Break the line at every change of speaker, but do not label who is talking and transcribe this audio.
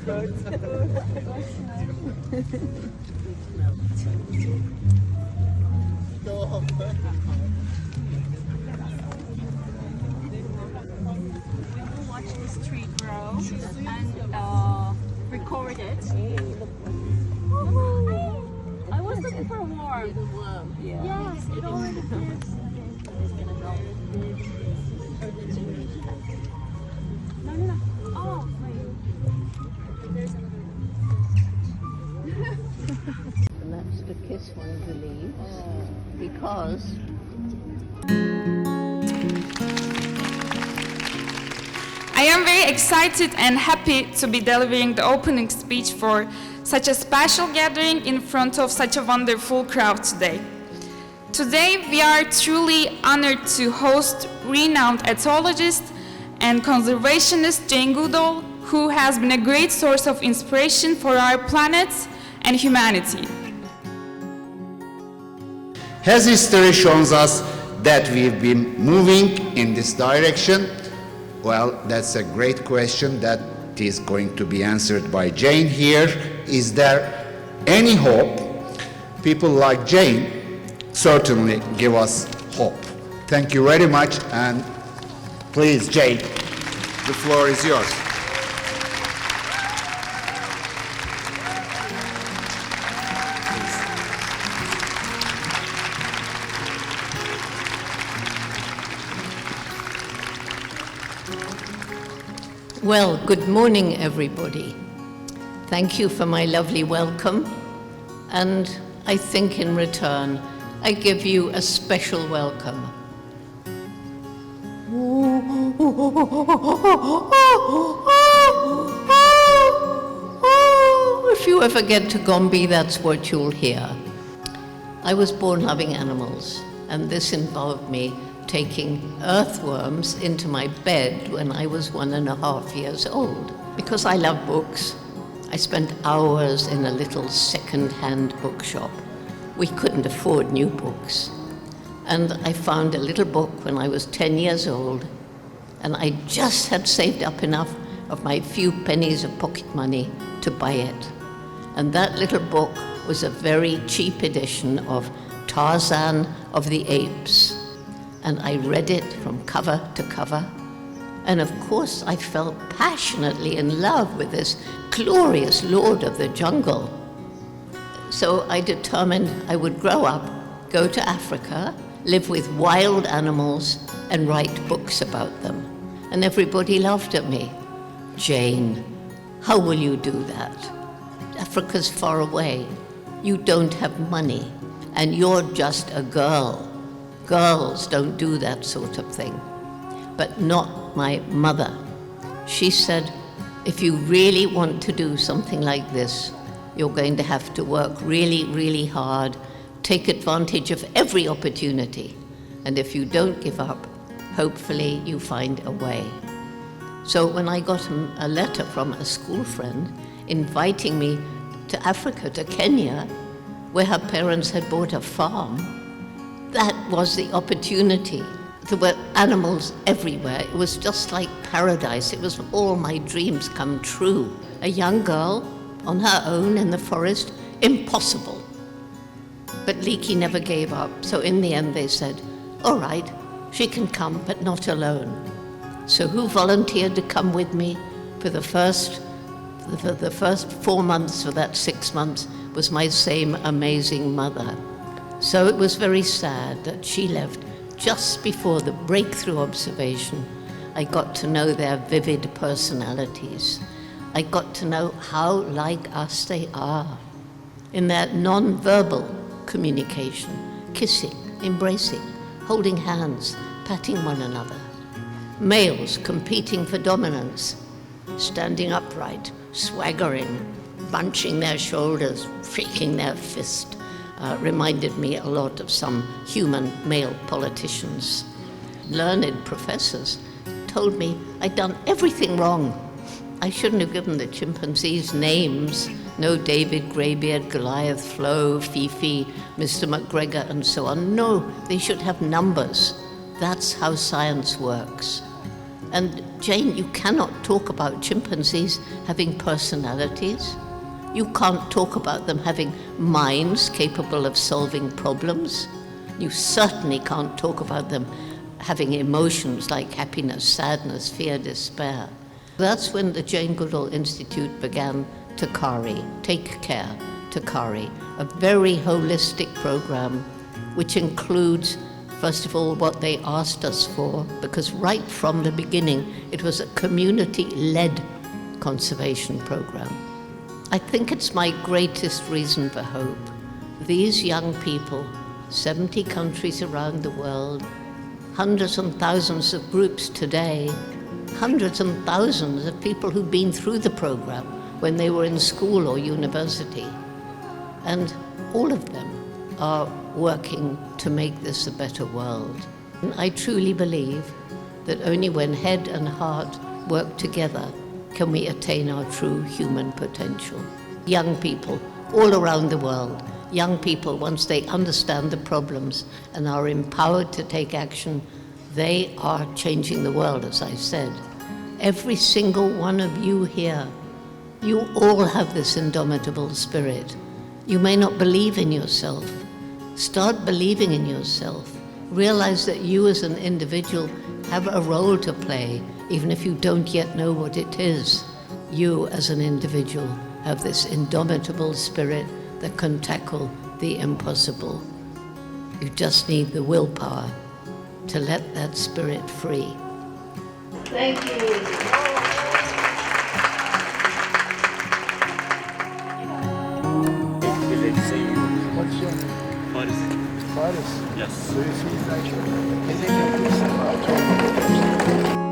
Watch this tree grow and record it. I was looking for a worm. Yes, it already is. No. Oh, wait. There's another.
And that's the kiss one believes, because
I am very excited and happy to be delivering the opening speech for such a special gathering in front of such a wonderful crowd today. Today, we are truly honored to host renowned ethologist and conservationist Jane Goodall, who has been a great source of inspiration for our planet and humanity.
Has history shown us that we've been moving in this direction? Well, that's a great question that is going to be answered by Jane here. Is there any hope? People like Jane certainly give us hope. Thank you very much, and please, Jane, the floor is yours.
Well, good morning, everybody. Thank you for my lovely welcome, and I think in return, I give you a special welcome. If you ever get to Gombe, that's what you'll hear. I was born loving animals, and this involved me taking earthworms into my bed when I was 1.5 years old. Because I love books, I spent hours in a little second-hand bookshop. We couldn't afford new books. And I found a little book when I was 10 years old, and I just had saved up enough of my few pennies of pocket money to buy it. And that little book was a very cheap edition of Tarzan of the Apes. And I read it from cover to cover. And of course, I fell passionately in love with this glorious lord of the jungle. So I determined I would grow up, go to Africa, live with wild animals, and write books about them. And everybody laughed at me. Jane, how will you do that? Africa's far away. You don't have money, and you're just a girl. Girls don't do that sort of thing. But not my mother. She said, if you really want to do something like this, you're going to have to work really, really hard, take advantage of every opportunity. And if you don't give up, hopefully you find a way. So when I got a letter from a school friend inviting me to Africa, to Kenya, where her parents had bought a farm, that was the opportunity. There were animals everywhere. It was just like paradise. It was all my dreams come true. A young girl on her own in the forest, impossible. But Leakey never gave up. So in the end they said, all right, she can come, but not alone. So who volunteered to come with me for the first 4 months, for that 6 months, was my same amazing mother. So it was very sad that she left just before the breakthrough observation. I got to know their vivid personalities. I got to know how like us they are in their non-verbal communication, kissing, embracing, holding hands, patting one another. Males competing for dominance, standing upright, swaggering, bunching their shoulders, shaking their fist. Reminded me a lot of some human male politicians. Learned professors told me I'd done everything wrong. I shouldn't have given the chimpanzees names. No David, Greybeard, Goliath, Flo, Fifi, Mr. McGregor, and so on. No, they should have numbers. That's how science works. And Jane, you cannot talk about chimpanzees having personalities. You can't talk about them having minds capable of solving problems. You certainly can't talk about them having emotions like happiness, sadness, fear, despair. That's when the Jane Goodall Institute began Takari, Take Care, Takari, a very holistic program which includes, first of all, what they asked us for, because right from the beginning it was a community-led conservation program. I think it's my greatest reason for hope. These young people, 70 countries around the world, hundreds and thousands of groups today, hundreds and thousands of people who've been through the program when they were in school or university. And all of them are working to make this a better world. And I truly believe that only when head and heart work together can we attain our true human potential. Young people all around the world, young people, once they understand the problems and are empowered to take action, they are changing the world, as I said. Every single one of you here, you all have this indomitable spirit. You may not believe in yourself. Start believing in yourself. Realize that you as an individual have a role to play, even if you don't yet know what it is. You as an individual have this indomitable spirit that can tackle the impossible. You just need the willpower to let that spirit free. Thank you.
What's your name?
Paris.
Paris?
Yes.
So you feel like